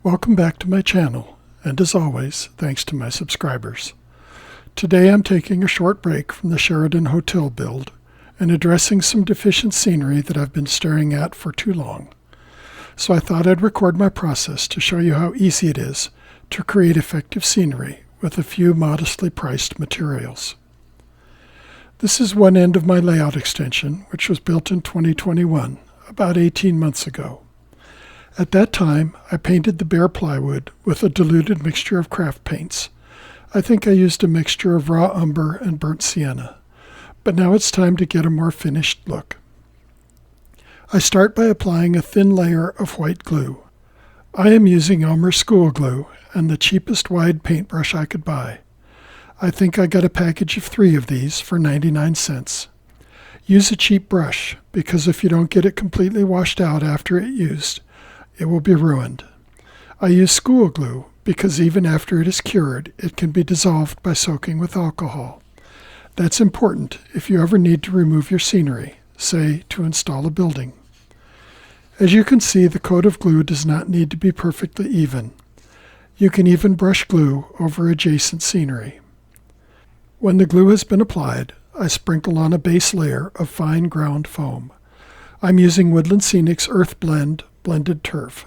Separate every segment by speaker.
Speaker 1: Welcome back to my channel, and as always, thanks to my subscribers. Today I'm taking a short break from the Sheraton Hotel build and addressing some deficient scenery that I've been staring at for too long. So I thought I'd record my process to show you how easy it is to create effective scenery with a few modestly priced materials. This is one end of my layout extension, which was built in 2021, about 18 months ago. At that time, I painted the bare plywood with a diluted mixture of craft paints. I think I used a mixture of raw umber and burnt sienna, but now it's time to get a more finished look. I start by applying a thin layer of white glue. I am using Elmer school glue and the cheapest wide paintbrush I could buy. I think I got a package of 3 of these for 99 cents. Use a cheap brush, because if you don't get it completely washed out after it's used, it will be ruined. I use school glue because even after it is cured, it can be dissolved by soaking with alcohol. That's important if you ever need to remove your scenery, say to install a building. As you can see, the coat of glue does not need to be perfectly even. You can even brush glue over adjacent scenery. When the glue has been applied, I sprinkle on a base layer of fine ground foam. I'm using Woodland Scenic's Earth Blend blended turf.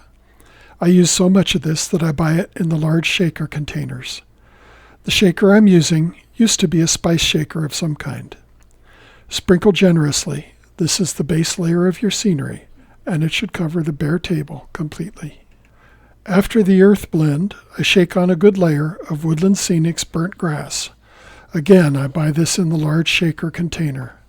Speaker 1: I use so much of this that I buy it in the large shaker containers. The shaker I'm using used to be a spice shaker of some kind. Sprinkle generously. This is the base layer of your scenery, and it should cover the bare table completely. After the earth blend, I shake on a good layer of Woodland Scenic's burnt grass. Again, I buy this in the large shaker container.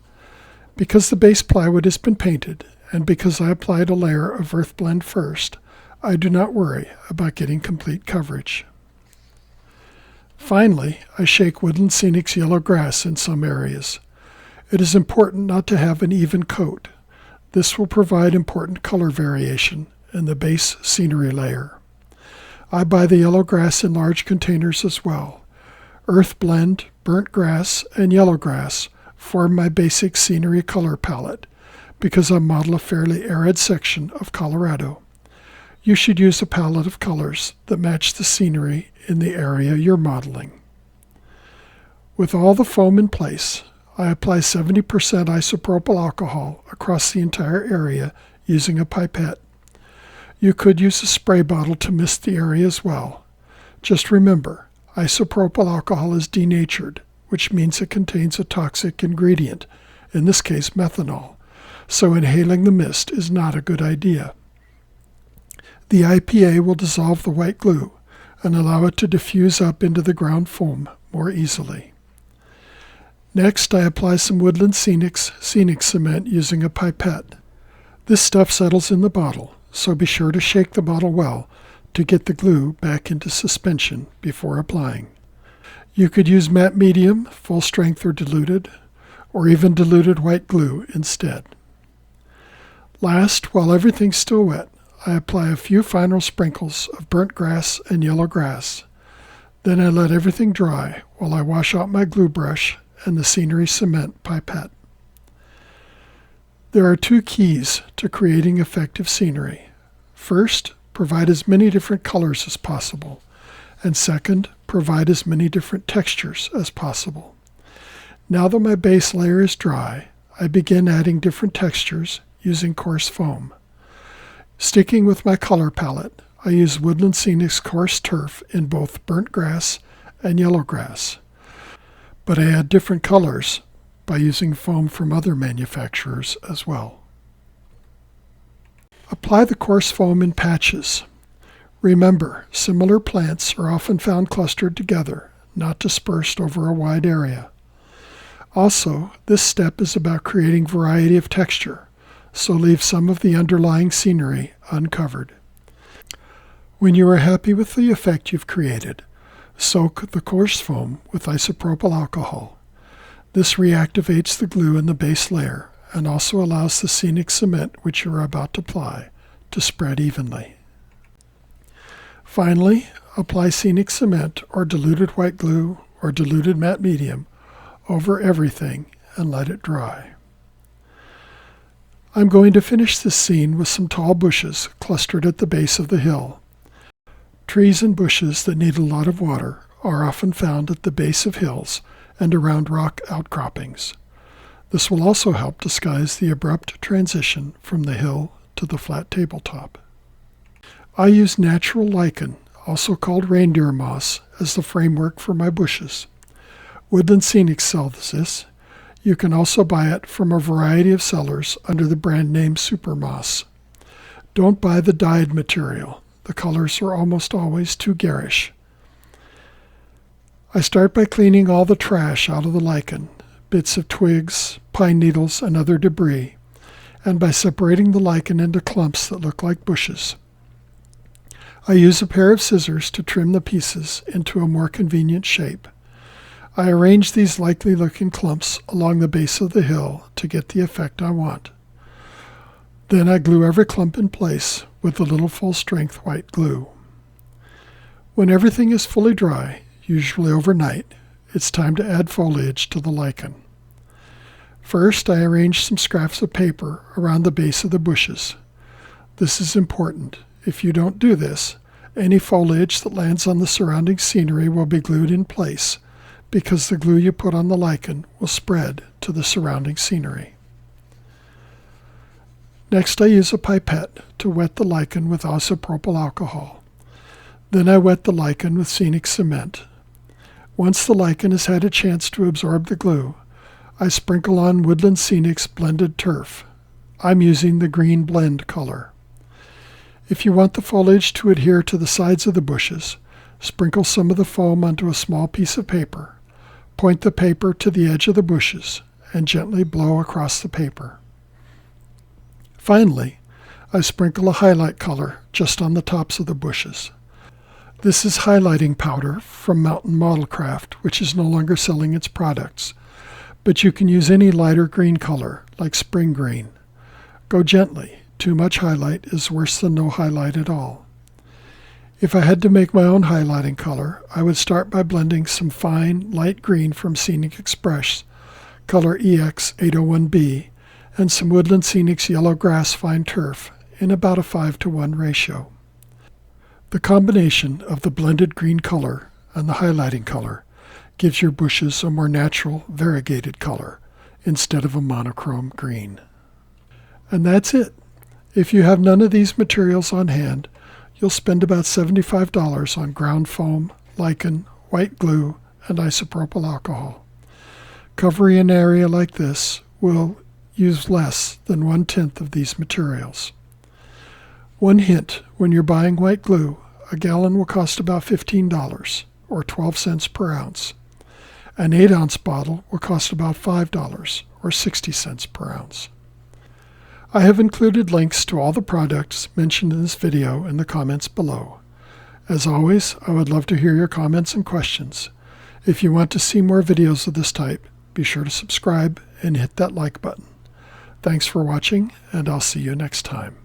Speaker 1: Because the base plywood has been painted, and because I applied a layer of earth blend first, I do not worry about getting complete coverage. Finally, I shake Woodland Scenic's yellow grass in some areas. It is important not to have an even coat. This will provide important color variation in the base scenery layer. I buy the yellow grass in large containers as well. Earth blend, burnt grass, and yellow grass form my basic scenery color palette because I model a fairly arid section of Colorado. You should use a palette of colors that match the scenery in the area you're modeling. With all the foam in place, I apply 70% isopropyl alcohol across the entire area using a pipette. You could use a spray bottle to mist the area as well. Just remember, isopropyl alcohol is denatured, which means it contains a toxic ingredient, in this case methanol, so inhaling the mist is not a good idea. The IPA will dissolve the white glue and allow it to diffuse up into the ground foam more easily. Next, I apply some Woodland Scenic's scenic cement using a pipette. This stuff settles in the bottle, so be sure to shake the bottle well to get the glue back into suspension before applying. You could use matte medium, full strength or diluted, or even diluted white glue instead. Last, while everything's still wet, I apply a few final sprinkles of burnt grass and yellow grass. Then I let everything dry while I wash out my glue brush and the scenery cement pipette. There are 2 keys to creating effective scenery. First, provide as many different colors as possible. And second, provide as many different textures as possible. Now that my base layer is dry, I begin adding different textures using coarse foam. Sticking with my color palette, I use Woodland Scenic's coarse turf in both burnt grass and yellow grass. But I add different colors by using foam from other manufacturers as well. Apply the coarse foam in patches. Remember, similar plants are often found clustered together, not dispersed over a wide area. Also, this step is about creating variety of texture, so leave some of the underlying scenery uncovered. When you are happy with the effect you've created, soak the coarse foam with isopropyl alcohol. This reactivates the glue in the base layer and also allows the scenic cement which you are about to apply to spread evenly. Finally, apply scenic cement or diluted white glue or diluted matte medium over everything and let it dry. I'm going to finish this scene with some tall bushes clustered at the base of the hill. Trees and bushes that need a lot of water are often found at the base of hills and around rock outcroppings. This will also help disguise the abrupt transition from the hill to the flat tabletop. I use natural lichen, also called reindeer moss, as the framework for my bushes. Woodland Scenics sells this. You can also buy it from a variety of sellers under the brand name Super Moss. Don't buy the dyed material. The colors are almost always too garish. I start by cleaning all the trash out of the lichen, bits of twigs, pine needles, and other debris, and by separating the lichen into clumps that look like bushes. I use a pair of scissors to trim the pieces into a more convenient shape. I arrange these likely-looking clumps along the base of the hill to get the effect I want. Then I glue every clump in place with a little full-strength white glue. When everything is fully dry, usually overnight, it's time to add foliage to the lichen. First, I arrange some scraps of paper around the base of the bushes. This is important. If you don't do this, any foliage that lands on the surrounding scenery will be glued in place, because the glue you put on the lichen will spread to the surrounding scenery. Next, I use a pipette to wet the lichen with isopropyl alcohol. Then I wet the lichen with scenic cement. Once the lichen has had a chance to absorb the glue, I sprinkle on Woodland Scenics blended turf. I'm using the green blend color. If you want the foliage to adhere to the sides of the bushes, sprinkle some of the foam onto a small piece of paper. Point the paper to the edge of the bushes and gently blow across the paper. Finally, I sprinkle a highlight color just on the tops of the bushes. This is highlighting powder from Mountain Modelcraft, which is no longer selling its products, but you can use any lighter green color, like spring green. Go gently. Too much highlight is worse than no highlight at all. If I had to make my own highlighting color, I would start by blending some fine, light green from Scenic Express, color EX801B, and some Woodland Scenics Yellow Grass Fine Turf in about a 5:1 ratio. The combination of the blended green color and the highlighting color gives your bushes a more natural, variegated color instead of a monochrome green. And that's it. If you have none of these materials on hand, you'll spend about $75 on ground foam, lichen, white glue, and isopropyl alcohol. Covering an area like this will use less than 1/10 of these materials. One hint, when you're buying white glue, a gallon will cost about $15 or 12 cents per ounce. An 8-ounce bottle will cost about $5 or 60 cents per ounce. I have included links to all the products mentioned in this video in the comments below. As always, I would love to hear your comments and questions. If you want to see more videos of this type, be sure to subscribe and hit that like button. Thanks for watching, and I'll see you next time.